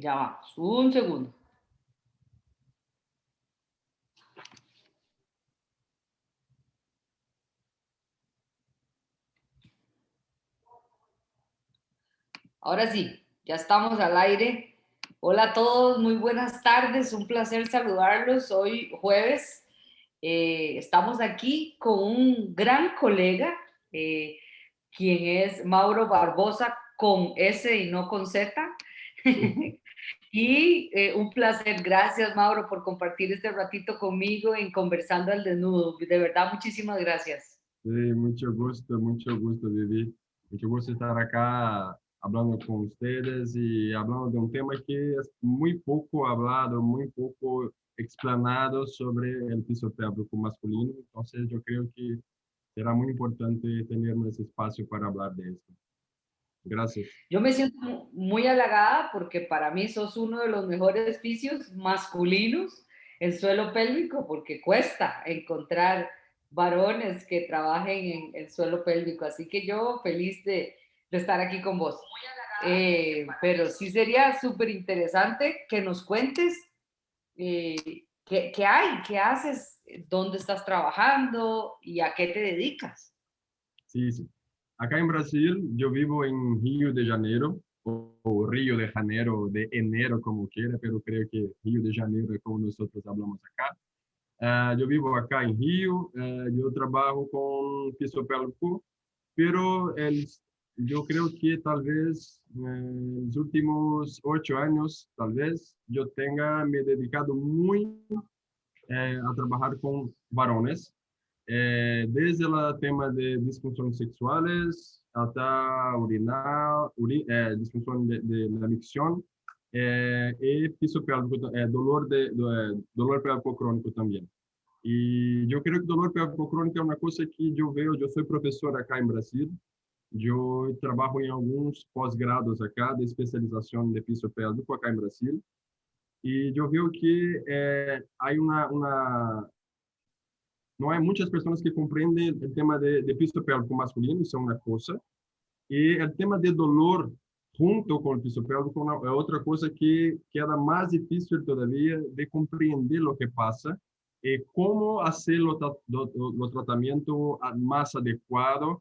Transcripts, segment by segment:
Ya vamos, un segundo. Ahora sí, ya estamos al aire. Hola a todos, muy buenas tardes, un placer saludarlos. Hoy jueves estamos aquí con un gran colega, eh, quien es Mauro Barbosa con S y no con Z. Y un placer, gracias Mauro por compartir este ratito conmigo en Conversando al Desnudo. De verdad, muchísimas gracias. Sí, mucho gusto, Vivi. Mucho gusto estar acá hablando con ustedes y hablando de un tema que es muy poco hablado, muy poco explanado sobre el piso pélvico masculino. Entonces, yo creo que será muy importante tener ese espacio para hablar de esto. Gracias. Yo me siento muy halagada porque para mí sos uno de los mejores fisios masculinos en suelo pélvico porque cuesta encontrar varones que trabajen en el suelo pélvico. Así que yo feliz de estar aquí con vos. Pero sí sería súper interesante que nos cuentes eh, qué hay, qué haces, dónde estás trabajando y a qué te dedicas. Sí, sí. Acá en Brasil, yo vivo en Río de Janeiro, o Río de Janeiro, de enero, como quiera, pero creo que Río de Janeiro es como nosotros hablamos acá. Yo vivo acá en Río, yo trabajo con fisiopélvico, pero yo creo que tal vez en los últimos 8 años, tal vez, yo tenga me dedicado muy a trabajar con varones, desde el tema de disfunciones sexuales hasta disfunción de la micción, y piso pélvico, dolor pélvico crónico también. Y yo creo que dolor pélvico crónico es una cosa que yo veo, yo soy profesor acá en Brasil, yo trabajo en algunos posgrados acá de especialización de piso pélvico acá en Brasil, y yo veo que hay no hay muchas personas que comprenden el tema de piso pélvico masculino, eso es una cosa, y el tema de dolor junto con el piso pélvico es otra cosa que queda más difícil todavía de comprender lo que pasa y cómo hacer los tratamientos más adecuados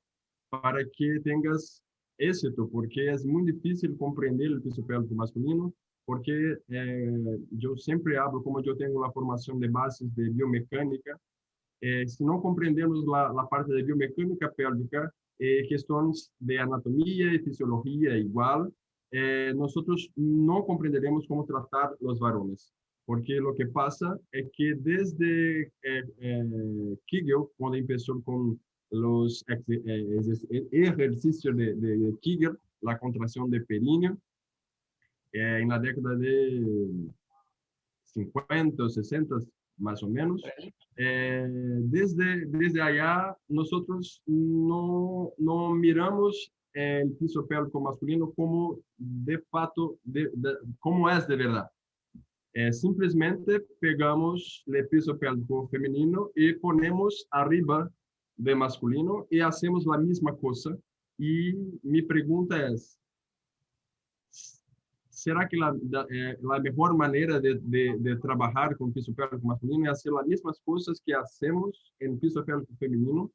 para que tengas éxito, porque es muy difícil comprender el piso pélvico masculino, porque yo siempre hablo, como yo tengo la formación de bases de biomecánica, se não compreendemos a parte de biomecânica pélvica, questões de anatomia e fisiologia igual, nós não compreenderemos como tratar os varões. Porque o que passa é que desde Kegel, quando começou com os exercícios de Kegel, a contração de períneo, na década de 50, 60, más o menos. Desde allá, nosotros no miramos el piso pélvico masculino como de fato, como es de verdad. Simplesmente pegamos el piso pélvico femenino y ponemos arriba de masculino y hacemos la misma cosa. Y mi pregunta es, será que a melhor maneira de trabalhar com piso pélvico masculino é fazer as mesmas coisas que hacemos em piso pélvico feminino?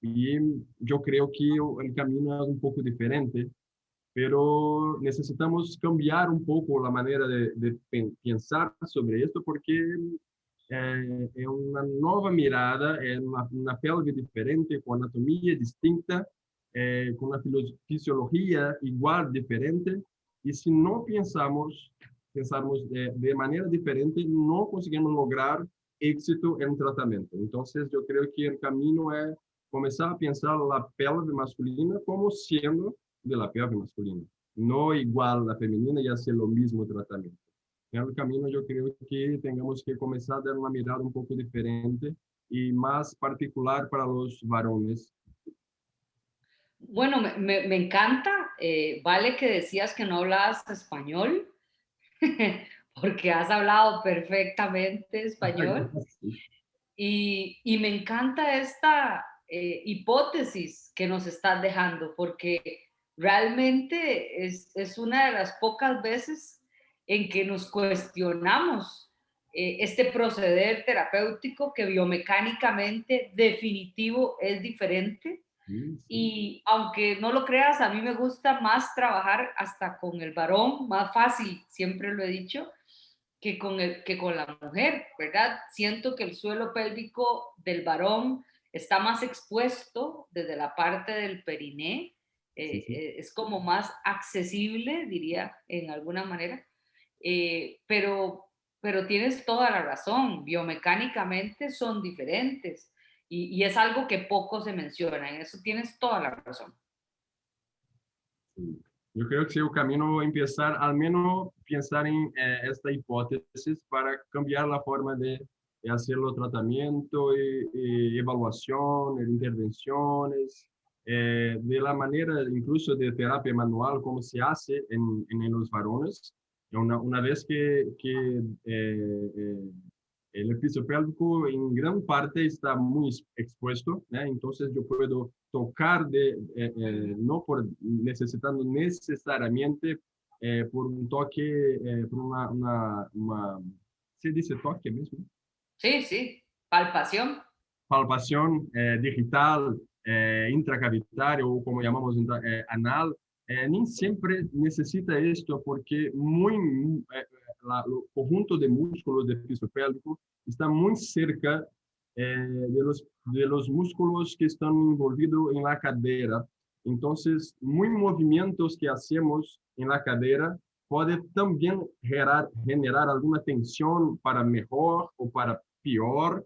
E eu creio que o caminho é um pouco diferente, pero necessitamos cambiar um pouco a maneira de pensar sobre isso, porque é uma nova mirada, é uma pelve diferente, com anatomia distinta, com uma fisiologia igual diferente, e se não pensarmos de maneira diferente, não conseguimos lograr êxito em tratamento. Então, eu creio que o caminho é começar a pensar a pelve masculina como sendo de la pelve masculina, não igual a feminina e fazer o mesmo tratamento. En el camino yo creo que tengamos que comenzar a dar una mirada un poco diferente y más particular para los varones. Bueno, me encanta. Vale que decías que no hablabas español, porque has hablado perfectamente español. Y me encanta esta hipótesis que nos estás dejando, porque realmente es una de las pocas veces en que nos cuestionamos este proceder terapéutico que biomecánicamente definitivo es diferente. Sí, sí, Y aunque no lo creas, a mí me gusta más trabajar hasta con el varón, más fácil, siempre lo he dicho, que con la mujer, ¿verdad? Siento que el suelo pélvico del varón está más expuesto desde la parte del periné, sí, sí. es como más accesible, diría, en alguna manera, pero tienes toda la razón, biomecánicamente son diferentes y es algo que poco se menciona, en eso tienes toda la razón. Sí. Yo creo que sí, el camino empezar, al menos pensar en esta hipótesis para cambiar la forma de hacer los tratamientos y evaluación, intervenciones, de la manera incluso de terapia manual, como se hace en los varones. Una vez que el piso pélvico en gran parte está muy expuesto, ¿no? Entonces yo puedo tocar no por necesitando necesariamente por un toque, por se dice toque mismo, Sí, sí, palpación. palpación digital, intracavitaria o como llamamos anal, nem sempre necessita isto porque o conjunto de músculos do piso pélvico está muito cerca de los músculos que estão envolvidos em la cadera. Então, muitos movimentos que hacemos em la cadera pode também generar alguma tensão para melhor ou para pior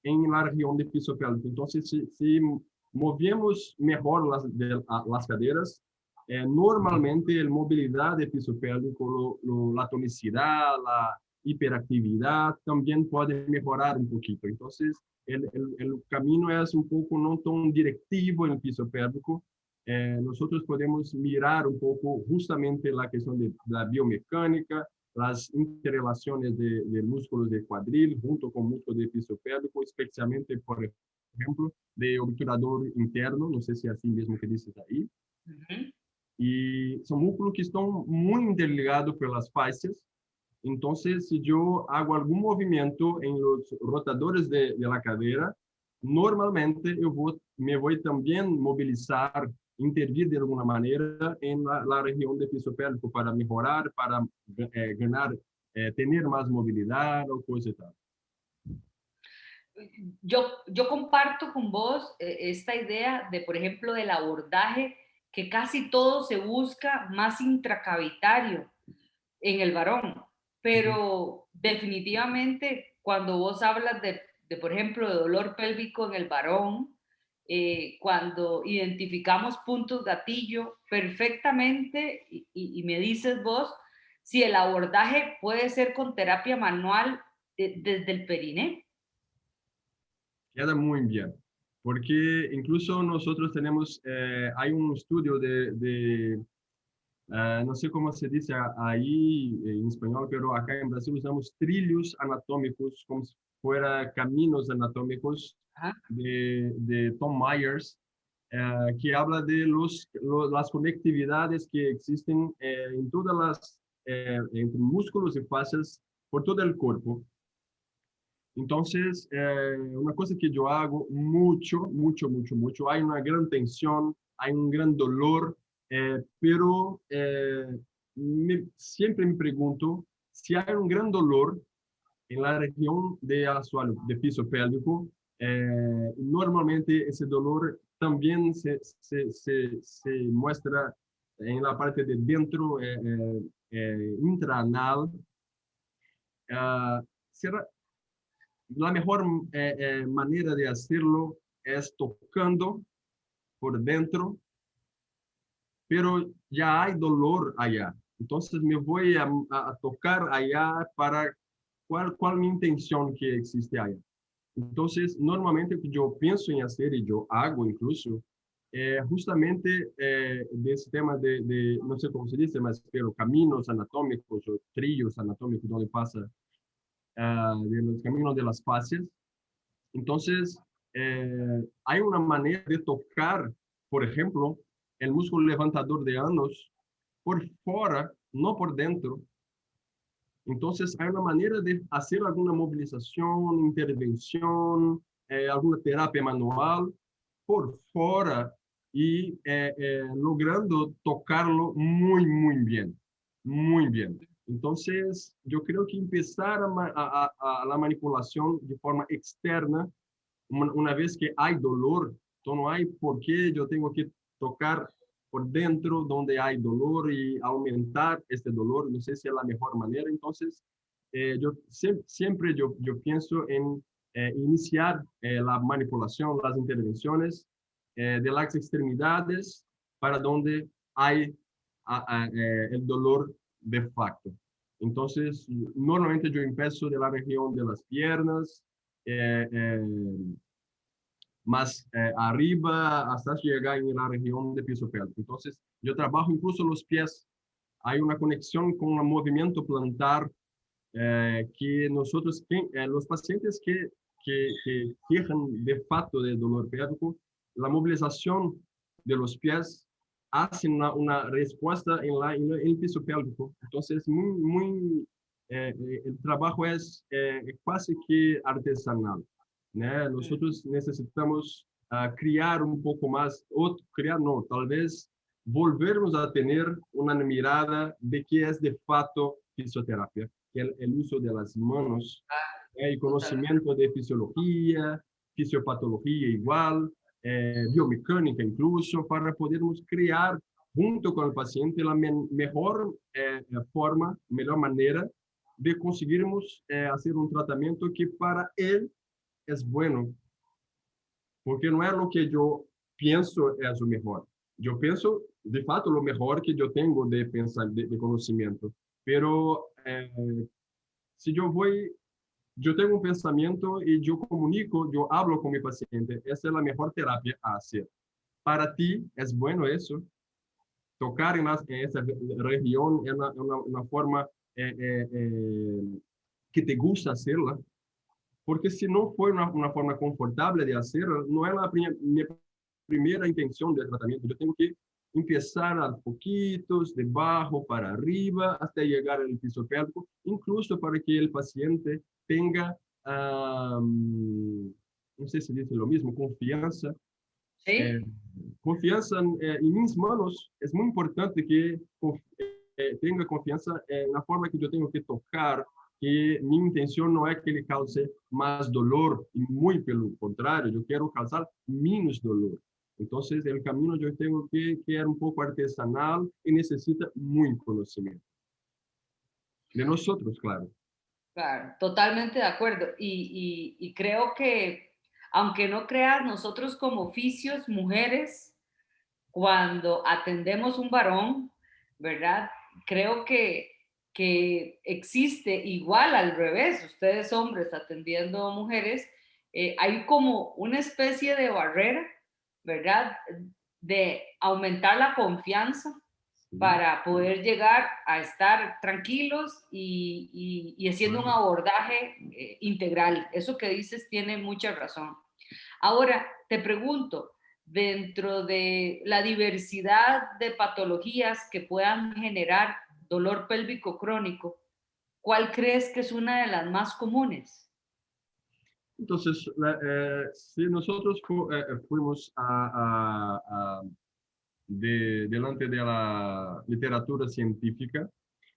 en la región de piso pélvico. Entonces, si movemos mejor las caderas, normalmente la movilidad de piso pélvico, la tonicidad, la hiperactividad también puede mejorar un poquito. Entonces, el camino es un poco no tan directivo en el piso pélvico. Nosotros podemos mirar un poco justamente la cuestión de la biomecánica, las interrelaciones de músculos de cuadril junto con músculos de piso pélvico, especialmente, por ejemplo, de obturador interno, no sé si así mismo que dices ahí, Ujú. y son músculos que están muy interligados por las fascias. Entonces, si yo hago algún movimiento en los rotadores de la cadera, normalmente me voy también movilizar, intervir de alguna manera en la región de piso pélvico para mejorar, para ganar, tener más movilidad o cosas y tal. Yo comparto con vos esta idea de, por ejemplo, del abordaje que casi todo se busca más intracavitario en el varón, Ujú. pero definitivamente cuando vos hablas de, por ejemplo, de dolor pélvico en el varón, cuando identificamos puntos gatillo perfectamente y me dices vos si el abordaje puede ser con terapia manual desde el periné. Queda muy bien, porque incluso nosotros tenemos, hay un estudio no sé cómo se dice ahí en español, pero acá en Brasil usamos trilhos anatómicos, como si fuera caminos anatómicos Ajá. de Tom Myers, que habla de las conectividades que existen en todas entre músculos y fascias por todo el cuerpo. Entonces, una cosa que yo hago mucho, hay una gran tensión, hay un gran dolor, pero siempre me pregunto si hay un gran dolor en la región de piso pélvico. Normalmente ese dolor también se muestra en la parte de dentro, intraanal. Uh, La mejor manera de hacerlo es tocando por dentro, pero ya hay dolor allá. Entonces me voy a tocar allá para cuál mi intención que existe allá. Entonces, normalmente lo que yo pienso en hacer y yo hago incluso, justamente de ese tema no sé cómo se dice, pero caminos anatómicos o trillos anatómicos donde pasa de los caminos de las fascias. Entonces, hay una manera de tocar, por ejemplo, el músculo levantador de anos por fuera, no por dentro. Entonces, hay una manera de hacer alguna movilización, intervención, alguna terapia manual por fuera y logrando tocarlo muy, muy bien, muy bien. Entonces, yo creo que empezar a la manipulación de forma externa, una vez que hay dolor, entonces no hay por qué yo tengo que tocar por dentro donde hay dolor y aumentar este dolor. No sé si es la mejor manera. Entonces, yo siempre yo pienso en iniciar la manipulación, las intervenciones de las extremidades para donde hay el dolor de facto. Entonces, normalmente yo empiezo de la región de las piernas, eh, eh, más arriba hasta llegar en la región de piso pélvico. Entonces, yo trabajo incluso los pies. Hay una conexión con el movimiento plantar que nosotros, los pacientes que quejan de facto de dolor pélvico, la movilización de los pies hace una respuesta en el piso pélvico. Entonces, el trabajo es casi que artesanal, ¿no? Nosotros necesitamos criar un poco más, o criar no, tal vez volvernos a tener una mirada de qué es de facto fisioterapia, que es el uso de las manos, el Totalmente. conocimiento de fisiología, fisiopatología igual, biomecánica incluso, para podermos crear junto con el paciente la mejor forma, mejor manera de conseguirmos hacer un tratamiento que para él es bueno, porque no es lo que yo pienso es lo mejor. Yo pienso, de fato, lo mejor que yo tengo de pensar, de conocimiento. Pero si yo tengo un pensamiento y yo comunico, yo hablo con mi paciente, esa es la mejor terapia a hacer. Para ti es bueno eso, tocar en esa región es una forma que te gusta hacerla, porque si no fue una forma confortable de hacerlo, no es mi primera intención del tratamiento. Yo tengo que empezar a poquitos, de abajo para arriba, hasta llegar al piso pélvico, incluso para que el paciente tenga, no sé si dice lo mismo, confianza. Eh, ¿Sí? confianza en mis manos. Es muy importante que tenga confianza en la forma que yo tengo que tocar, que mi intención no es que le cause más dolor, y muy pelo contrario, yo quiero causar menos dolor. Entonces, el camino yo tengo que es un poco artesanal y necesita muy conocimiento. De nosotros, claro. Claro, totalmente de acuerdo. Y creo que, aunque no creas, nosotros como oficios, mujeres, cuando atendemos un varón, ¿verdad? Creo que existe igual al revés, ustedes hombres atendiendo mujeres, hay como una especie de barrera, ¿verdad? De aumentar la confianza Sí, para poder llegar a estar tranquilos y haciendo un claro. abordaje integral. Eso que dices tiene mucha razón. Ahora, te pregunto, dentro de la diversidad de patologías que puedan generar dolor pélvico crónico, ¿cuál crees que es una de las más comunes? Entonces, si nosotros fuimos delante de la literatura científica,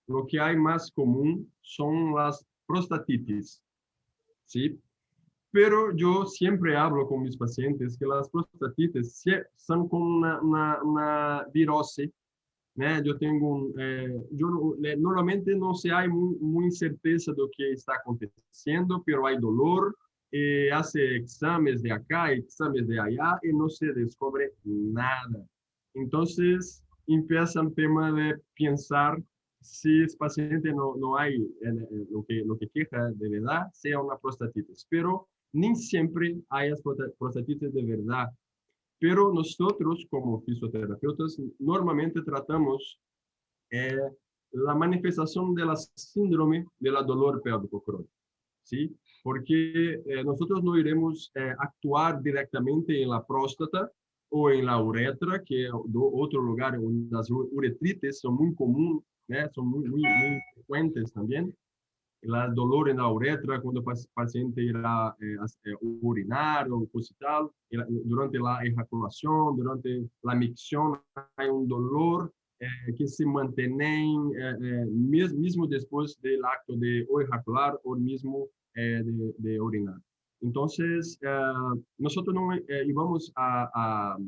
lo que hay más común son las prostatitis, ¿sí? Pero yo siempre hablo con mis pacientes que las prostatitis son como una virose, ¿no? Yo tengo normalmente no se hay muy certeza de lo que está aconteciendo, pero hay dolor, hace exámenes de acá, exámenes de allá y no se descubre nada. Entonces, empieza el tema de pensar si el paciente no hay lo que queja de verdad, sea una prostatitis. Pero ni siempre hay prostatitis de verdad. Pero nosotros, como fisioterapeutas, normalmente tratamos eh, la manifestación de la síndrome de la dolor pélvico crónico, ¿sí? Porque nosotros no iremos actuar directamente en la próstata o en la uretra, que es otro lugar donde las uretritis son muy comunes, ¿no? Son muy frecuentes también. el dolor en la uretra cuando el paciente irá urinar o cosas tal. Durante la ejaculación, durante la micción, hay un dolor que se mantiene mismo después del acto de o ejacular o mismo de orinar. Entonces, nosotros no íbamos a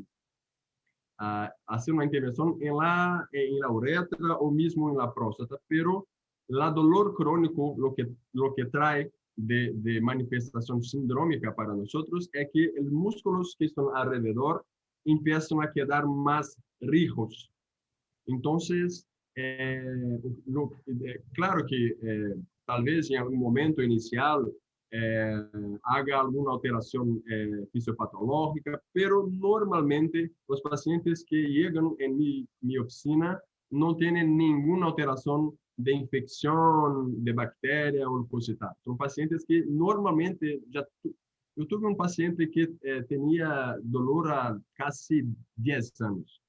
hacer una intervención en la uretra o mismo en la próstata, pero la dolor crónico lo que trae de manifestación sindrómica para nosotros es que los músculos que están alrededor empiezan a quedar más rijos. Entonces, claro que tal vez en algún momento inicial haga alguna alteración fisiopatológica, pero normalmente los pacientes que llegan en mi oficina no tienen ninguna alteración de infección, de bacteria o cosas tal. Son pacientes que normalmente yo tuve un paciente que tenía dolor a casi 10 años.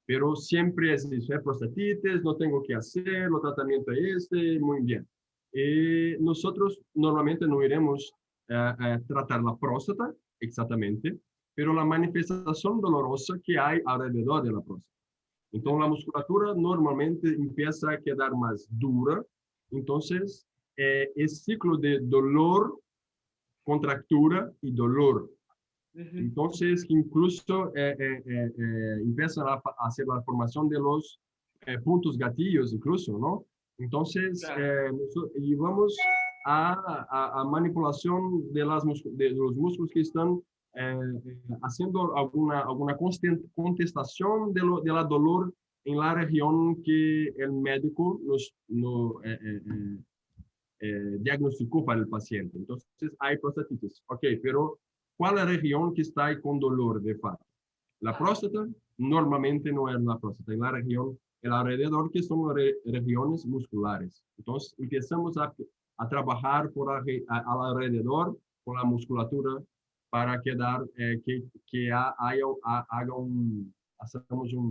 Pero siempre es prostatitis, no tengo que hacer, el tratamiento es muy bien. Nosotros normalmente no iremos a tratar la próstata exactamente, pero la manifestación dolorosa que hay alrededor de la próstata. Entonces la musculatura normalmente empieza a quedar más dura, entonces el ciclo de dolor, contractura y dolor. Entonces, incluso empiezan a hacer la formación de los puntos gatillos, incluso, ¿no? Entonces, llevamos a manipulación de los músculos que están haciendo alguna contestación de la dolor en la región que el médico diagnosticó para el paciente. Entonces, hay prostatitis. Ok, pero ¿cuál es la región que está ahí con dolor de fato? La próstata normalmente no es la próstata, es la región, el alrededor que son regiones musculares. Entonces, empezamos a trabajar alrededor con la musculatura para quedar,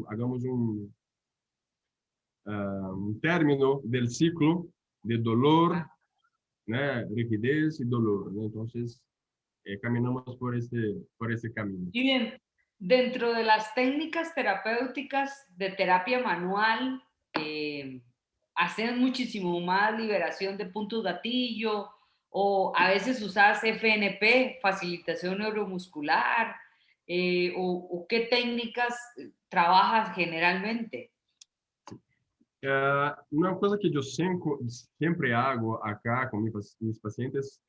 hagamos un término del ciclo de dolor, rigidez y dolor, ¿no? Entonces, caminamos por ese camino. Y bien, dentro de las técnicas terapéuticas de terapia manual, hacen muchísimo más liberación de puntos gatillo o a veces usas FNP, facilitación neuromuscular, o qué técnicas trabajas generalmente. Una cosa que yo siempre hago acá con mis pacientes,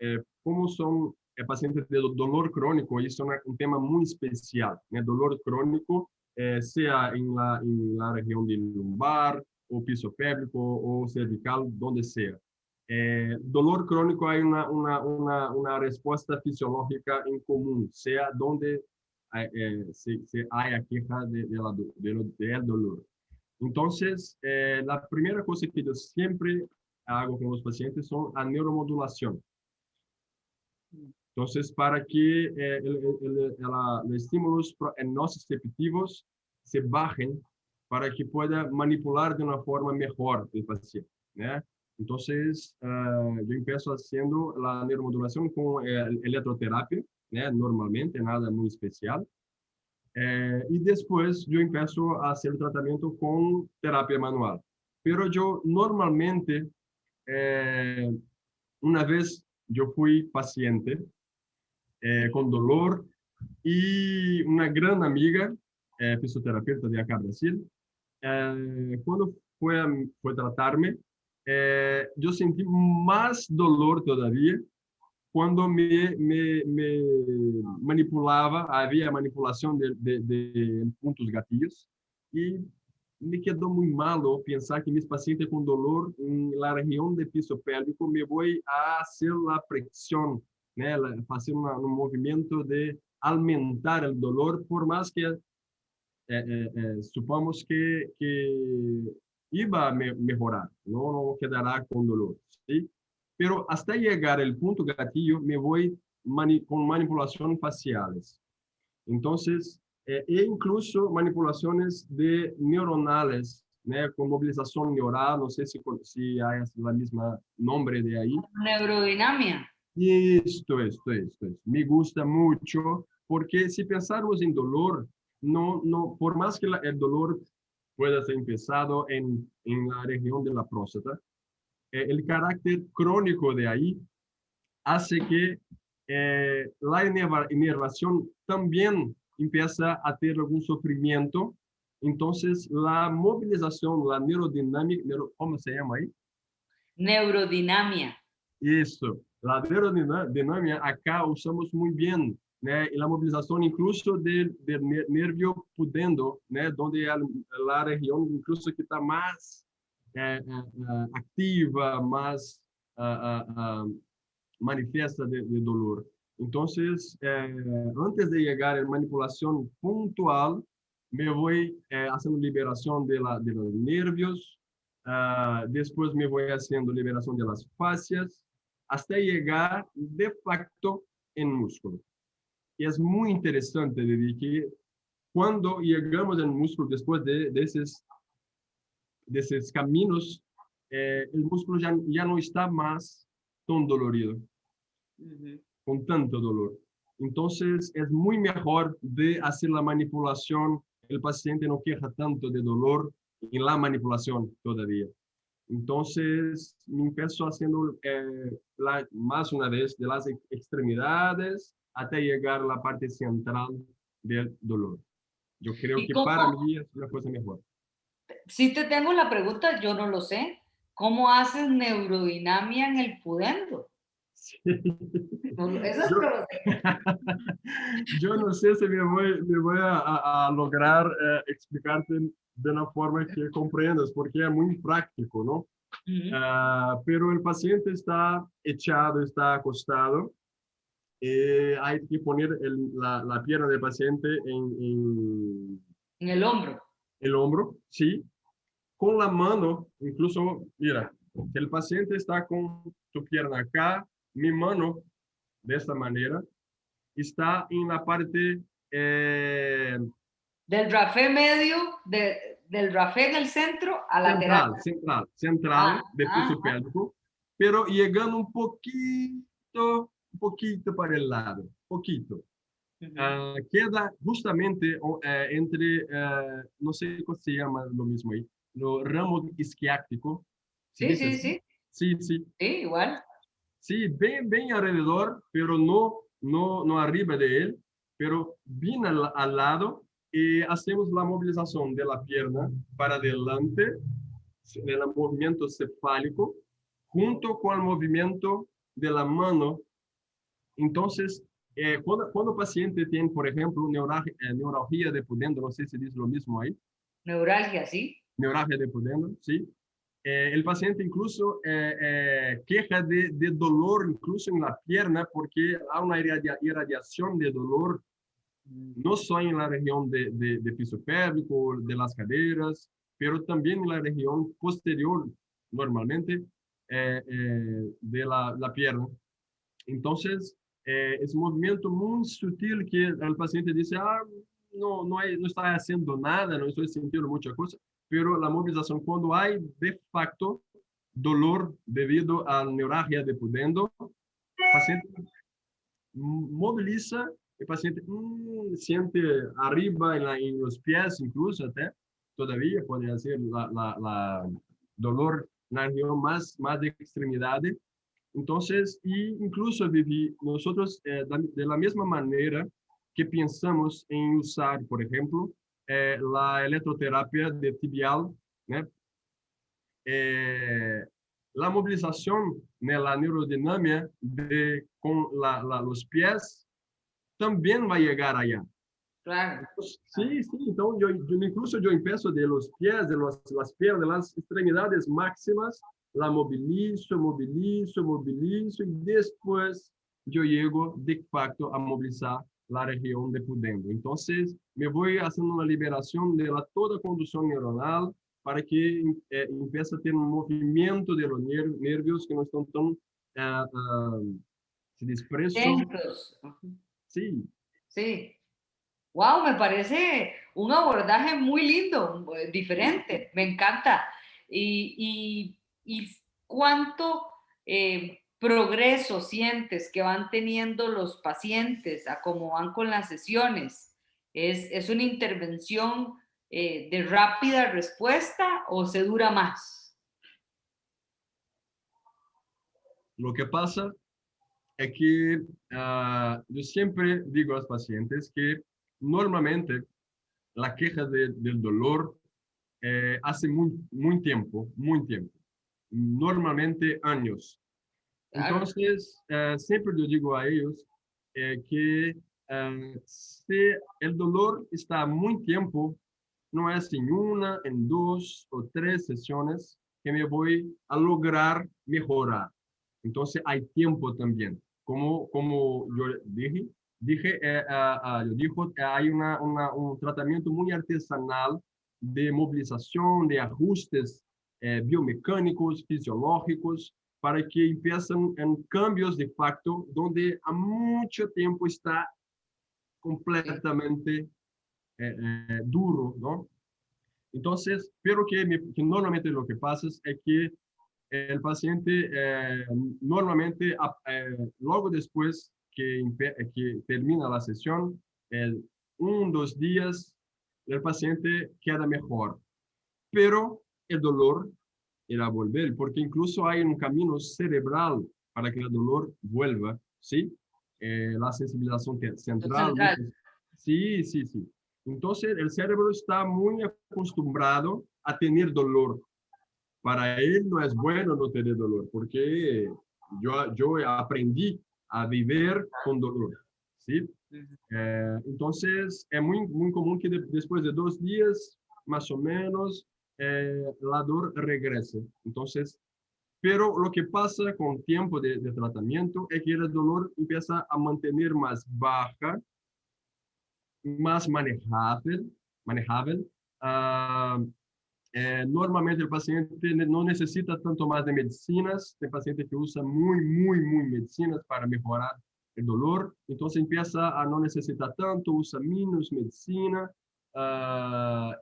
como son pacientes de dolor crónico, eso es un tema muy especial. El dolor crónico, sea en la región del lumbar, o piso pélvico, o cervical, donde sea. Dolor crónico hay una respuesta fisiológica en común, sea donde se haya queja del dolor. Entonces, la primera cosa que yo siempre hago con los pacientes son la neuromodulación. Entonces, para que los estímulos nociceptivos se bajen, para que pueda manipular de una forma mejor el paciente, ¿no? Entonces, yo empiezo haciendo la neuromodulación con electroterapia, ¿no? Normalmente, nada muy especial. Y después yo empiezo a hacer el tratamiento con terapia manual. Pero yo normalmente, una vez yo fui paciente con dolor y una gran amiga, fisioterapeuta de acá Brasil, cuando fue a tratarme, yo sentí más dolor todavía cuando me manipulaba, había manipulación de puntos gatillos, y me quedó muy malo pensar que mis pacientes con dolor en la región de piso pélvico me voy a hacer la presión, ¿no? Hacer un movimiento de aumentar el dolor, por más que supongamos que iba a mejorar, no quedará con dolor, ¿sí? Pero hasta llegar al punto gatillo me voy con manipulaciones faciales. Entonces, e incluso manipulaciones de neuronales, né, com mobilização neural, não sei se há a mesma nome de aí. Neurodinamia. Isto. Me gusta mucho, porque si pensamos en dolor, por más que el dolor pueda ser empezado en la región de la próstata, el carácter crónico de ahí hace que la inervación también empieza a tener algún sufrimiento. Entonces, la movilización, la neurodinámica, ¿cómo se llama ahí? Neurodinamia. Isso. La aerodinâmica acá usamos muito bem, né? E a mobilização incluso do nervio pudendo, né? Onde a região incluso que está mais ativa, mais manifiesta de dolor. Então, antes de chegar à manipulação pontual, me vou fazendo liberação de los nervios, depois me vou fazendo liberação de las fascias, hasta llegar de facto en músculo. Y es muy interesante de que cuando llegamos al músculo después de esos caminos, el músculo ya no está más tan dolorido, con tanto dolor. Entonces es muy mejor de hacer la manipulación. El paciente no queja tanto de dolor en la manipulación todavía. Entonces, me empezó haciendo más una vez de las extremidades hasta llegar a la parte central del dolor. Yo creo que para mí es una cosa mejor. Si te tengo la pregunta, yo no lo sé. ¿Cómo haces neurodinamia en el pudendo? Sí. Eso es lo sé. Yo no sé si me voy a lograr explicarte de una forma que comprendas, porque es muy práctico, ¿no? Pero el paciente está echado, está acostado, hay que poner la pierna del paciente en el hombro. El hombro, sí, con la mano, incluso, mira, el paciente está con tu pierna acá, mi mano, de esta manera, está en la parte del rafé medio, del rafé en el centro a lateral. Central del piso pélvico, pero llegando un poquito para el lado, poquito. Queda justamente entre, no sé cómo se llama lo mismo ahí, lo ramo isquiático. Sí. Sí, igual. Sí, bien alrededor, pero no arriba de él, pero bien al lado. Y hacemos la movilización de la pierna para adelante, el movimiento cefálico, junto con el movimiento de la mano. Entonces, cuando el paciente tiene, por ejemplo, neuralgia de pudendo, no sé si dice lo mismo ahí. Neuralgia, sí. Neuralgia de pudendo, sí. El paciente incluso queja de dolor incluso en la pierna porque hay una irradiación de dolor no solo en la región de piso pélvico, de las caderas, pero también en la región posterior, normalmente, de la pierna. Entonces, es un movimiento muy sutil que el paciente dice, no está haciendo nada, no estoy sintiendo mucha cosa, pero la movilización, cuando hay de facto dolor debido a neuralgia de pudendo, el paciente moviliza, el paciente siente arriba en los pies, incluso até, todavía puede hacer la dolor en la región más de extremidades. Entonces, incluso Vivi, nosotros de la misma manera que pensamos en usar, por ejemplo, la electroterapia de tibial, ¿no? La movilización de la neurodinamia con los pies también va a llegar allá. Claro. Sí, entonces incluso yo empiezo de los pies, de las piernas, de las extremidades máximas, la movilizo y después yo llego de facto a movilizar la región de pudendo. Entonces me voy haciendo una liberación de toda conducción neuronal para que empiece a tener un movimiento de los nervios que no están tan se dispersos. Lentos. Sí. Wow, me parece un abordaje muy lindo, diferente, me encanta. Y cuánto progreso sientes que van teniendo los pacientes a cómo van con las sesiones? Es una intervención de rápida respuesta o se dura más? Lo que pasa es que yo siempre digo a los pacientes que normalmente la queja del dolor hace muy tiempo, normalmente años. Claro, Entonces, siempre yo digo a ellos que si el dolor está muy tiempo, no es en una, en dos o tres sesiones que me voy a lograr mejorar. Entonces, hay tiempo también. Como yo yo dijo, hay un tratamiento muy artesanal de movilización, de ajustes biomecânicos, fisiológicos, para que empiecen en cambios de facto donde a mucho tiempo está sí, completamente duro, ¿no? Entonces, pero que normalmente lo que pasa es que el paciente normalmente, luego después que termina la sesión, un, dos días, el paciente queda mejor, pero el dolor irá a volver, porque incluso hay un camino cerebral para que el dolor vuelva, ¿sí? La sensibilización punto central, central. sí, sí, sí. Entonces, el cerebro está muy acostumbrado a tener dolor. Para él no es bueno no tener dolor, porque yo aprendí a vivir con dolor, ¿sí? Ujú. Entonces, es muy común que después de 2 días, más o menos, la dor regrese. Entonces, pero lo que pasa con tiempo de tratamiento es que el dolor empieza a mantener más baja, más manejable. Ah, normalmente el paciente no necesita tanto más de medicinas, hay paciente que usa muy medicinas para mejorar el dolor, entonces empieza a no necesitar tanto, usa menos medicina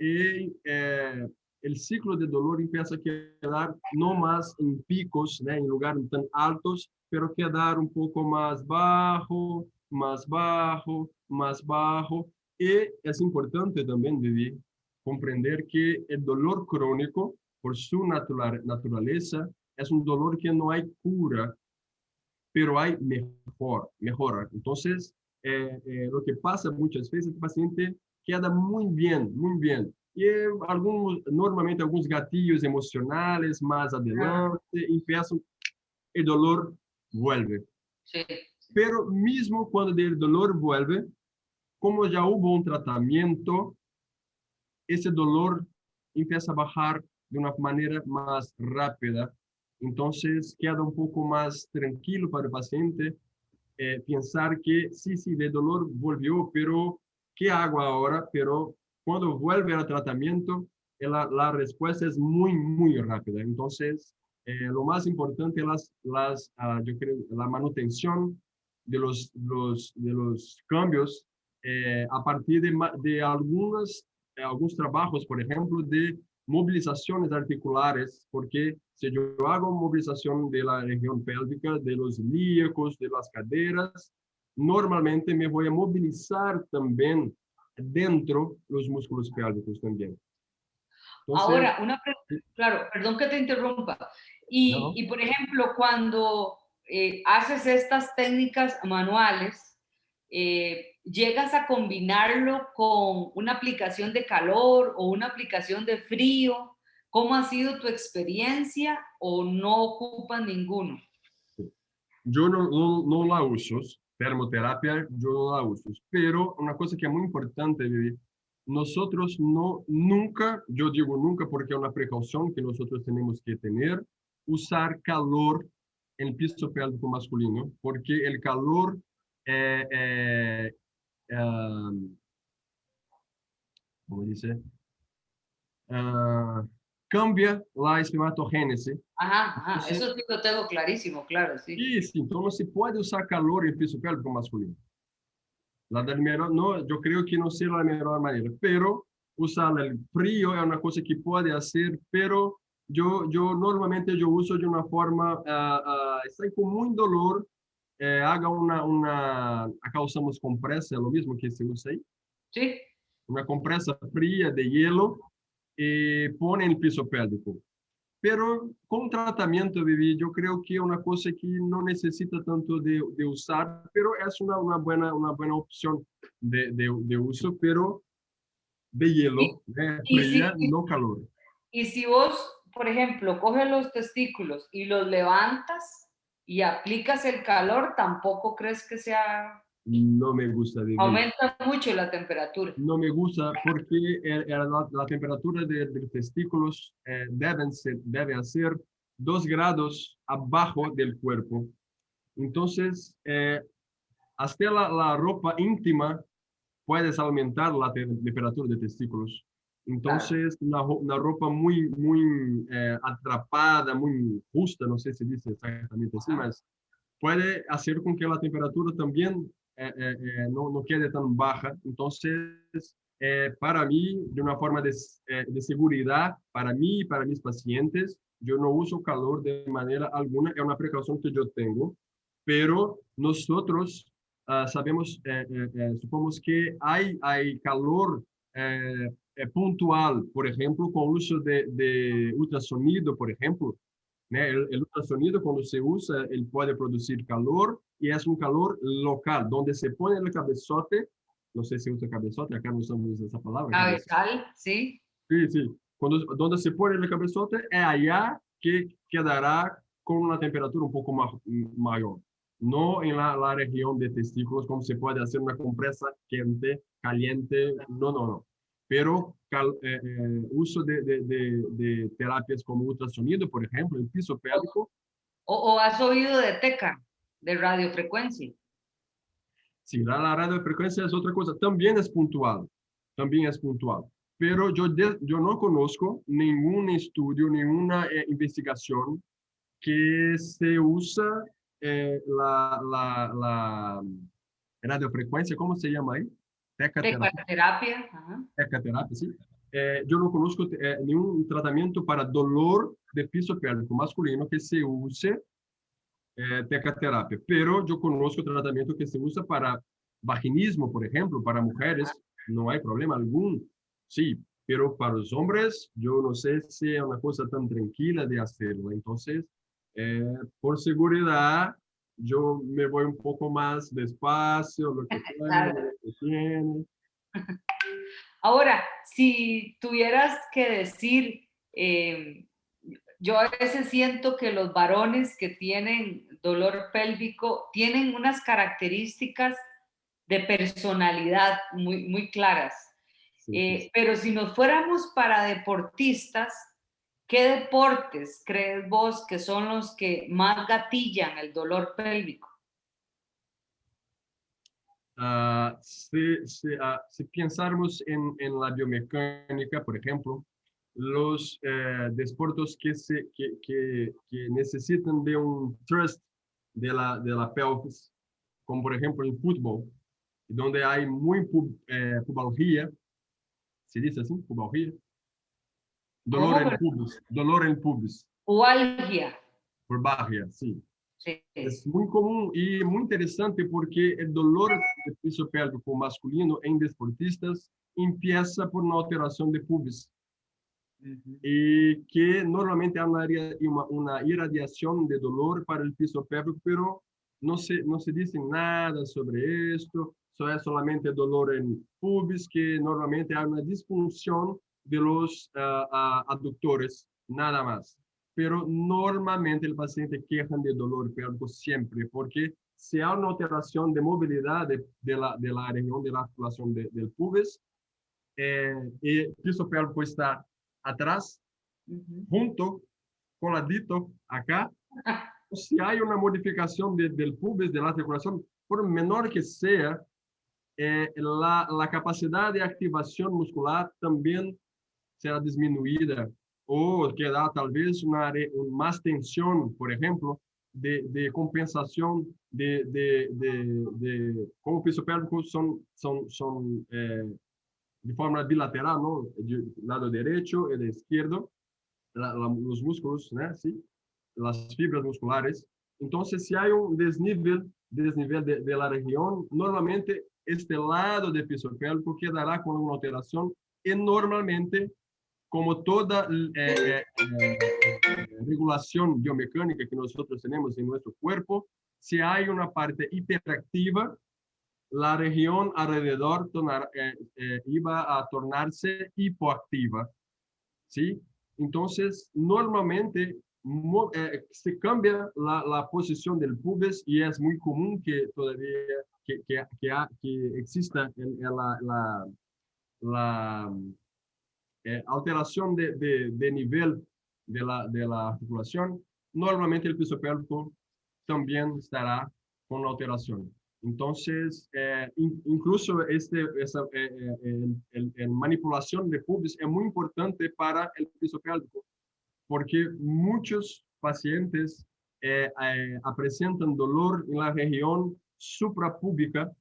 y el ciclo de dolor empieza a quedar no más en picos, ¿no? En lugares tan altos, pero quedar un poco más bajo, más bajo, más bajo. Y es importante también, Vivi, comprender que el dolor crónico, por su naturaleza, es un dolor que no hay cura, pero hay mejora. Entonces, lo que pasa muchas veces, el paciente queda muy bien. Y normalmente algunos gatillos emocionales más Ah, adelante empiezan, el dolor vuelve. sí, Pero mismo cuando el dolor vuelve, como ya hubo un tratamiento, ese dolor empieza a bajar de una manera más rápida. Entonces queda un poco más tranquilo para el paciente pensar que sí, el dolor volvió, pero ¿qué hago ahora? Pero cuando vuelve al tratamiento, la respuesta es muy rápida. Entonces, lo más importante es yo creo, la manutención de los cambios a partir de algunos trabajos, por ejemplo, de movilizaciones articulares, porque si yo hago movilización de la región pélvica, de los ilíacos, de las caderas, normalmente me voy a movilizar también dentro los músculos pélvicos también. Entonces, ahora, claro, perdón que te interrumpa. no, Por ejemplo, cuando haces estas técnicas manuales, llegas a combinarlo con una aplicación de calor o una aplicación de frío. ¿Cómo ha sido tu experiencia o no ocupan ninguno? yo no la uso, termoterapia yo no la uso, pero una cosa que es muy importante, Vivi, nosotros nunca, yo digo nunca porque es una precaución que nosotros tenemos que tener, usar calor en el piso pélvico masculino, porque el calor eh, eh, eh, ¿cómo dice? Ah, cambia la espermatogénese. Ajá, ajá, Entonces, eso sí lo tengo clarísimo, claro, sí. isso, então não se pode usar calor em piso pélvico masculino. La del melhor, no, yo creo que no sea la mejor manera, pero usar el frío es una cosa que puede hacer, pero yo normalmente yo uso de una forma, estoy con muy dolor, haga acá usamos compresa, lo mismo que se usa ahí, Sí. una compresa fría de hielo y pone en el piso pélvico. Pero con tratamiento, Vivi, yo creo que es una cosa que no necesita tanto de usar, pero es una buena opción de uso, pero de Y, hielo, y fría, si, no calor. y si vos, por ejemplo, coges los testículos y los levantas y aplicas el calor, tampoco crees que sea, No me gusta, Vivi. aumenta mucho la temperatura. No me gusta porque la temperatura de testículos debe ser 2 grados abajo del cuerpo. Entonces, hasta la ropa íntima puedes aumentar la temperatura de testículos. Claro. Entonces, una ropa muy atrapada, muy justa, no sé si dice exactamente así, Ajá. mas puede hacer con que la temperatura también no quede tan baja. Entonces, para mí, de una forma de seguridad, para mí y para mis pacientes, yo no uso calor de manera alguna, es una precaución que yo tengo, pero nosotros sabemos, supongamos que hay calor puntual, por ejemplo, con uso de ultrasonido, por ejemplo, né? El ultrasonido, cuando se usa, él puede producir calor y es un calor local, donde se pone el cabezote, no sé si usa cabezote, acá no usamos esa palabra, cabezote. Cabezal, sí. Sí, sí. Donde se pone el cabezote, es allá que quedará con una temperatura un poco mayor. No en la región de testículos, como se puede hacer una compresa caliente, no, no, no. Pero uso de terapias como ultrasonido, por ejemplo, el piso O, pélvico. o has oído de TECA, de radiofrecuencia. Sí, la radiofrecuencia es otra cosa, también es puntual, también es puntual. Pero yo no conozco ningún estudio, ninguna investigación que se usa la radiofrecuencia, ¿cómo se llama ahí? Tecaterapia, TECA-terapia, ajá. tecaterapia, sí. Yo no conozco ningún tratamiento para dolor de piso pélvico masculino que se use tecaterapia, pero yo conozco tratamiento que se usa para vaginismo, por ejemplo, para mujeres, no hay problema algún, sí, pero para los hombres yo no sé si es una cosa tan tranquila de hacerlo. Entonces, por seguridad, yo me voy un poco más despacio, lo que puedo, Claro. lo que tiene. Ahora, si tuvieras que decir, yo a veces siento que los varones que tienen dolor pélvico tienen unas características de personalidad muy, muy claras. Sí, sí, sí. Pero si nos fuéramos para deportistas, ¿qué deportes crees vos que son los que más gatillan el dolor pélvico? Si pensarmos en la biomecánica, por ejemplo, los deportes que necesitan de un thrust de la pelvis, como por ejemplo el fútbol, donde hay muy pubalgia, se dice así, pubalgia, ¿Cómo? dolor en pubis, Pubalgia. pubalgia, sí. Sí. Es muy común y muy interesante porque el dolor de piso pélvico masculino en deportistas empieza por una alteración de pubis Ujú. y que normalmente hay una irradiación de dolor para el piso pélvico, pero no se dice nada sobre esto, es solamente dolor en pubis, que normalmente hay una disfunción de los aductores, nada más. Pero normalmente el paciente queja de dolor pélvico siempre, porque si hay una alteración de movilidad de la región de la articulación del pubis, y el piso pélvico está atrás, Ujú. junto, coladito, acá. Si hay una modificación del pubis, de la articulación, por menor que sea, la capacidad de activación muscular también será disminuida o queda tal vez más tensión, por ejemplo, de compensación como piso pélvico son de forma bilateral, ¿no? De lado derecho y de izquierdo, los músculos, ¿no? ¿Sí? Las fibras musculares. Entonces, si hay un desnivel de la región, normalmente este lado del piso pélvico quedará con una alteración y normalmente, como toda regulación biomecánica que nosotros tenemos en nuestro cuerpo, si hay una parte hiperactiva, la región alrededor iba a tornarse hipoactiva, ¿sí? Entonces, normalmente se cambia la posición del pubis y es muy común que todavía que exista la alteración de nivel de la articulación. Normalmente el piso pélvico también estará con la alteración. Entonces, incluso manipulación de pubis es muy importante para el piso pélvico, porque muchos pacientes presentan dolor en la región suprapúbica,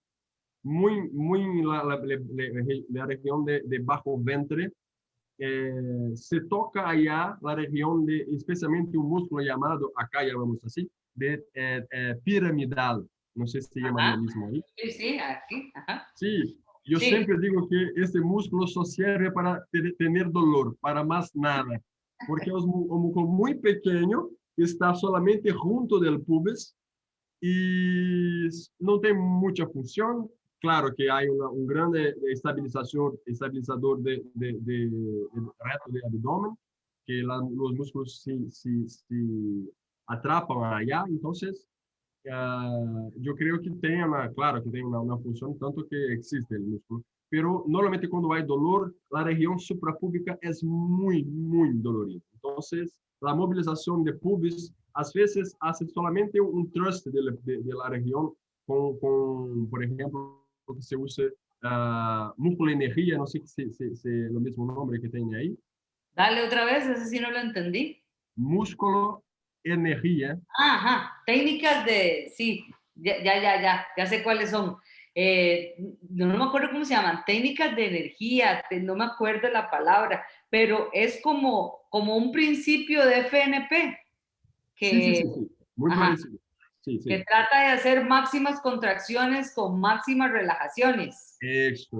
muy la región de bajo ventre. Se toca allá la región de, especialmente un músculo llamado, acá llamamos así, de piramidal. No sé si se llama lo Ajá. mismo ahí. Sí, sí, aquí. Ajá. Sí, yo Sí. siempre digo que este músculo solo sirve para tener dolor, para más nada, porque es un músculo muy pequeño, está solamente junto del pubis y no tiene mucha función. Claro que hay un grande estabilizador de reto de abdomen, que los músculos se atrapan allá, entonces yo creo que tiene claro que tiene una función, tanto que existe el músculo, pero normalmente cuando hay dolor, la región suprapúbica es muy dolorida. Entonces, la movilización de pubis a veces hace solamente un thrust de la región por ejemplo, que se usa músculo energía, no sé si lo mismo nombre que tiene ahí, Dale otra vez, ese sí no lo entendí. músculo energía. Ajá, técnicas de, sí, ya sé cuáles son. No me acuerdo cómo se llaman, técnicas de energía, no me acuerdo la palabra, pero es como un principio de FNP que, Sí, muy ajá, parecido. Sí, que sí. trata de hacer máximas contracciones con máximas relajaciones. Eso.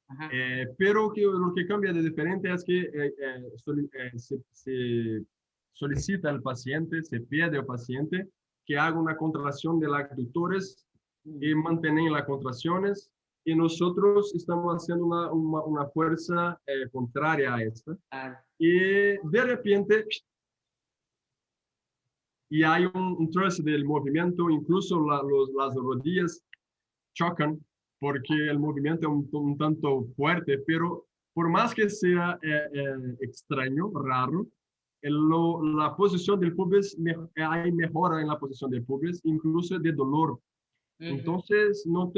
Ajá. Pero lo que cambia de diferente es que se solicita al paciente, se pide al paciente que haga una contracción de los abductores y mantener las contracciones. Y nosotros estamos haciendo una fuerza contraria a esta. Claro. Y de repente, y hay un trozo del movimiento, incluso las rodillas chocan porque el movimiento es un tanto fuerte, pero por más que sea extraño, raro, la posición del pubis, hay mejora en la posición del pubis, incluso de dolor. Ujú. Entonces, no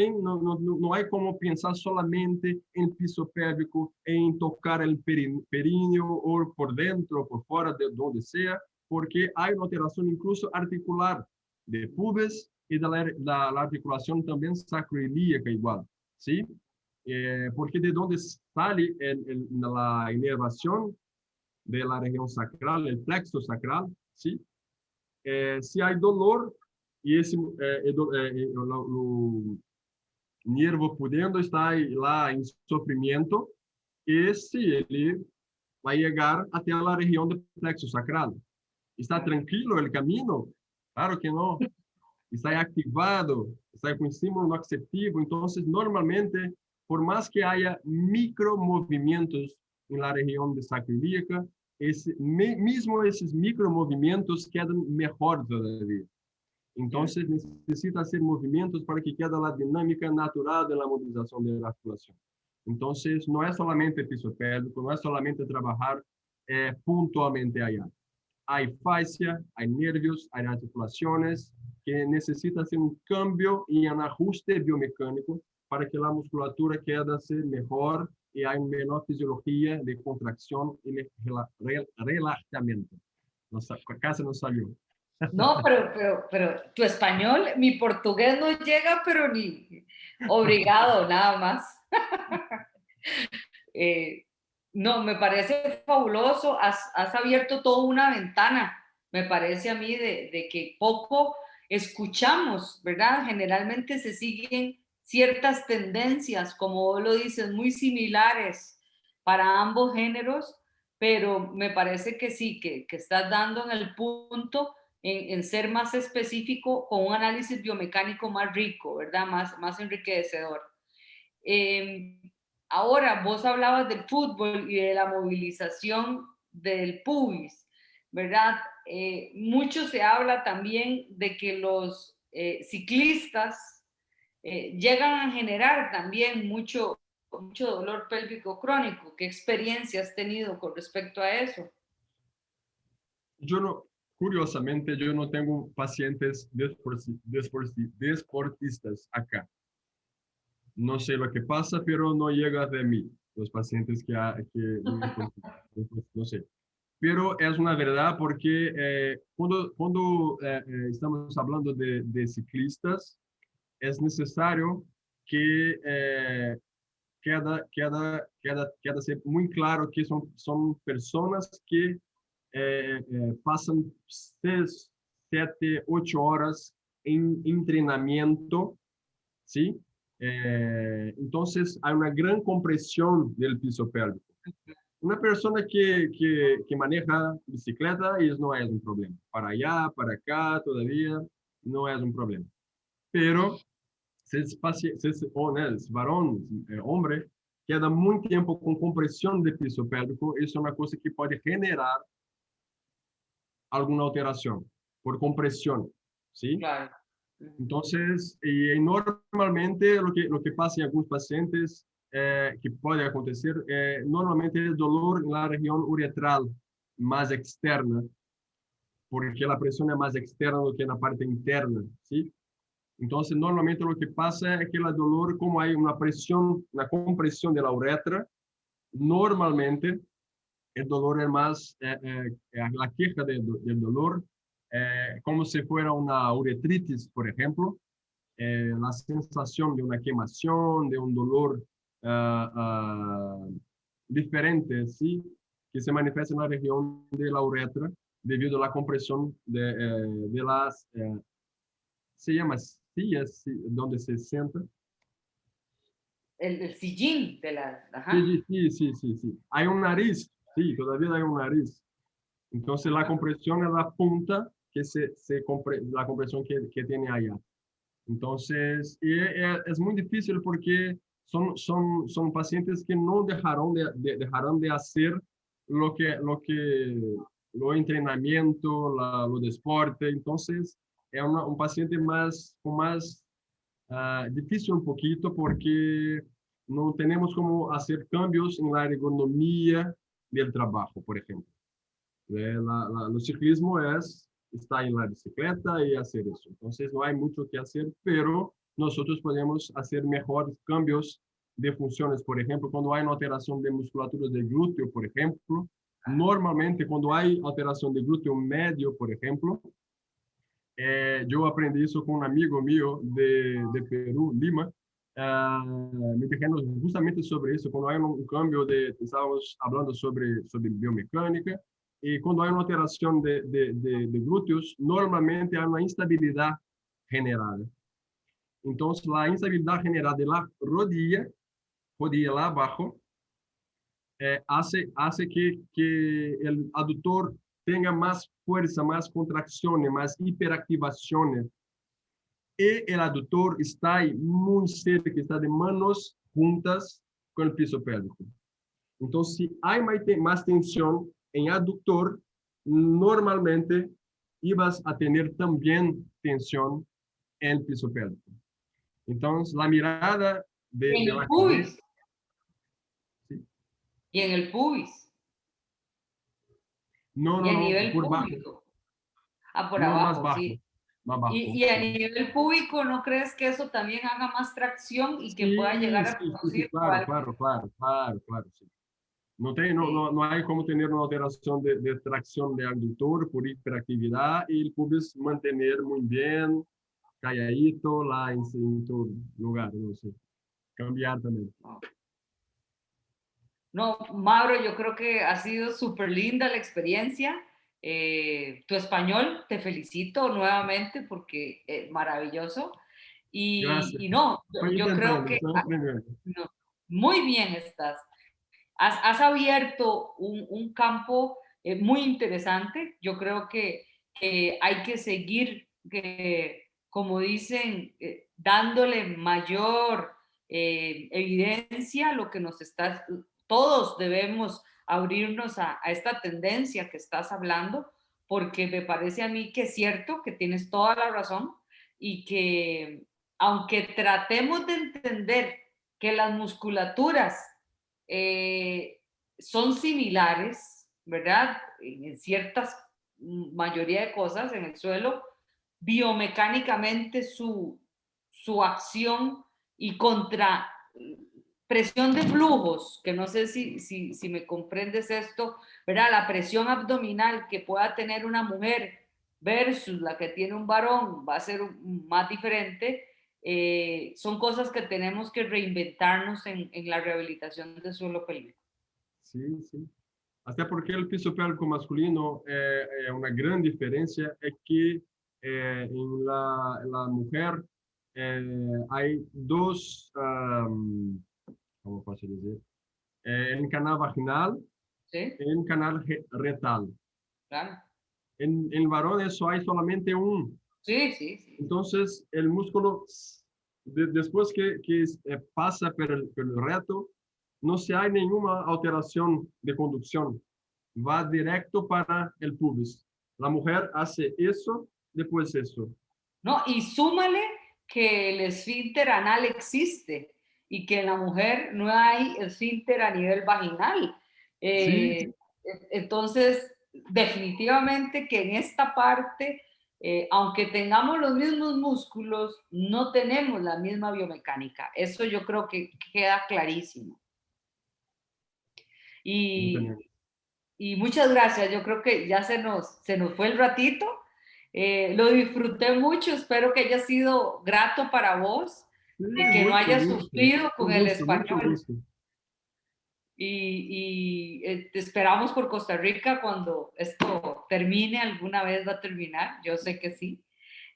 hay como pensar solamente en piso pélvico, en tocar el períneo o por dentro o por fuera de donde sea, porque hay una alteración incluso articular de pubis y de la articulación también sacroiliaca igual, ¿sí? Porque de donde sale la inervación de la región sacral, el plexo sacral, ¿sí? Si hay dolor y ese nervo pudiendo estar lá em sofrimento, esse ele vai chegar até a região do plexo sacral. Está tranquilo o caminho? Claro que não. Está activado, está com estímulo noceptivo. Então, normalmente, por mais que haja micromovimentos na região de sacroiliaca, mesmo esses micromovimentos quedam melhor todavia. Entonces necesita hacer movimientos para que quede la dinámica natural de la movilización de la articulación. Entonces no es solamente piso pélvico, no es solamente trabajar puntualmente allá. Hay fascia, hay nervios, hay articulaciones que necesita hacer un cambio y un ajuste biomecánico para que la musculatura quede mejor y hay menor fisiología de contracción y relajamiento. Casi no salió. No, pero tu español, mi portugués no llega, pero ni obrigado, nada más. Eh, no, me parece fabuloso. Has abierto toda una ventana, me parece a mí, de que poco escuchamos, ¿verdad? Generalmente se siguen ciertas tendencias, como vos lo dices, muy similares para ambos géneros, pero me parece que sí, que estás dando en el punto en ser más específico con un análisis biomecánico más rico, ¿verdad? Más enriquecedor. Eh, Ahora, vos hablabas del fútbol y de la movilización del pubis, ¿verdad? Mucho se habla también de que los ciclistas llegan a generar también mucho dolor pélvico crónico. ¿Qué experiencia has tenido con respecto a eso? Yo no, curiosamente, yo no tengo pacientes deportistas acá. No sé lo que pasa, pero no llega de mí, los pacientes no sé. Pero es una verdad porque cuando estamos hablando de ciclistas, es necesario que queda ser muy claro que son personas que pasan 6, 7, 8 horas en entrenamiento, ¿sí? Entonces, hay una gran compresión del piso pélvico. Una persona que maneja bicicleta, eso no es un problema. Para allá, para acá, todavía no es un problema. Pero se esse varón, hombre, queda muito tempo com compressão de piso pélvico, isso é uma coisa que pode generar alguma alteração por compressão, ¿sí? Claro. Entonces, y normalmente lo que pasa en algunos pacientes que puede acontecer, normalmente es dolor en la región uretral más externa, porque la presión es más externa do que en la parte interna, ¿sí? Entonces, normalmente lo que pasa es que el dolor, como hay una presión, una compresión de la uretra, normalmente el dolor es más, la queja del dolor, como si fuera una uretritis, por ejemplo, la sensación de una quemación, de un dolor diferente, ¿sí? Que se manifiesta en la región de la uretra debido a la compresión de las, se llama sillas, donde se sienta. El sillín de la... Ajá. Sí, sí, sí, sí, sí. Hay un nariz, sí, todavía hay un nariz. Entonces la compresión es la punta la compresión que tiene allá. Entonces, es muy difícil porque son pacientes que no dejarán de hacer lo entrenamiento, lo deporte. Entonces, es un paciente más difícil un poquito porque no tenemos como hacer cambios en la ergonomía del trabajo, por ejemplo. El ciclismo estar en la bicicleta y hacer eso. Entonces no hay mucho que hacer, pero nosotros podemos hacer mejores cambios de funciones. Por ejemplo, cuando hay una alteración de musculatura del glúteo, por ejemplo, normalmente cuando hay alteración de glúteo medio, por ejemplo, yo aprendí eso con un amigo mío de Perú, Lima. Me dijeron justamente sobre eso, cuando hay un cambio estábamos hablando sobre biomecánica, y cuando hay una alteración de glúteos, normalmente hay una instabilidad generada. Entonces, la instabilidad generada de la rodilla lá abajo, hace que el aductor tenga más fuerza, más contracciones, más hiperactivaciones. Y el aductor está ahí muy cerca, está de manos juntas con el piso pélvico. Entonces, si hay más tensión en aductor, normalmente ibas a tener también tensión en el piso pélvico. Entonces, la mirada En de el la cabeza, pubis. ¿sí? Y en el pubis. No, Y no, a no, nivel por bajo, público. Ah, por no más abajo, bajo, sí. más bajo. Y a nivel público, ¿no crees que eso también haga más tracción y que pueda Sí, llegar a sí, sí, sí, producir claro, algo? claro, claro, claro, claro, sí. No hay como tener una alteración de tracción de abductor por hiperactividad y el pubis mantener muy bien, calladito, lá en todo lugar, no sé. Cambiar también. No, Mauro, yo creo que ha sido súper linda la experiencia. Tu español, te felicito nuevamente porque es maravilloso. Gracias. Y no, Estoy yo creo intentando, que estoy aprendiendo. no, muy bien estás. Has abierto un campo muy interesante. Yo creo que hay que seguir, como dicen, dándole mayor evidencia a lo que nos estás, todos debemos abrirnos a esta tendencia que estás hablando, porque me parece a mí que es cierto, que tienes toda la razón y que aunque tratemos de entender que las musculaturas eh, son similares, ¿verdad? En ciertas mayoría de cosas en el suelo, biomecánicamente su acción y contra presión de flujos, que no sé si me comprendes esto, ¿verdad? La presión abdominal que pueda tener una mujer versus la que tiene un varón va a ser más diferente. Son cosas que tenemos que reinventarnos en la rehabilitación del suelo pélvico. Sim, sim. Até porque o piso pélvico masculino uma grande diferença é que em la mulher há dois, como posso dizer, em canal vaginal ¿Sí? e em canal retal. Claro. En varones só há solamente um. Sí, sí, sí. Entonces, el músculo, después que pasa por el reto, no se hay ninguna alteración de conducción. Va directo para el pubis. La mujer hace eso, después eso. No, y súmale que el esfínter anal existe y que en la mujer no hay esfínter a nivel vaginal. Sí, Eh, sí, entonces, definitivamente que en esta parte, aunque tengamos los mismos músculos, no tenemos la misma biomecánica. Eso yo creo que queda clarísimo. sí, Y, también. y muchas gracias. Yo creo que ya se nos fue el ratito. Lo disfruté mucho. Espero que haya sido grato para vos Sí, y que no mucho, hayas mucho. sufrido con Mucho el gusto, mucho español. gusto. Te esperamos por Costa Rica cuando esto termine. Alguna vez va a terminar. Yo sé que sí.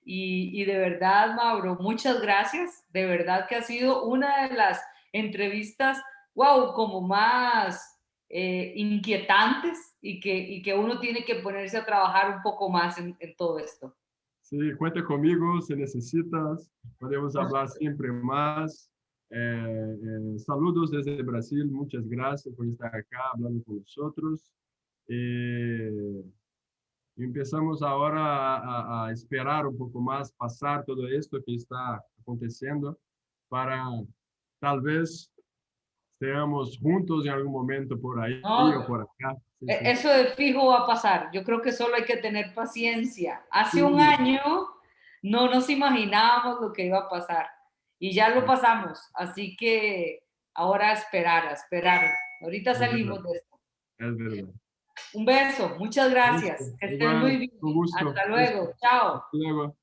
Y de verdad, Mauro, muchas gracias. De verdad que ha sido una de las entrevistas, wow, como más inquietantes y que uno tiene que ponerse a trabajar un poco más en todo esto. Sí, cuenta conmigo si necesitas. Podemos Por hablar supuesto. siempre más. Saludos desde Brasil. Muchas gracias por estar acá hablando con nosotros. Eh, empezamos ahora a esperar un poco más, pasar todo esto que está aconteciendo para tal vez estemos juntos en algún momento por ahí o No, por acá. Sí, sí. eso de fijo va a pasar. Yo creo que solo hay que tener paciencia. Hace un Sí, año no nos imaginábamos lo que iba a pasar y ya lo pasamos. Así que ahora a esperar, a esperar. Ahorita es verdad, salimos de esto. es verdad. Un beso, muchas Listo. gracias. Que estés muy Igual, bien. un gusto. Hasta Listo. luego. Chao. Hasta luego.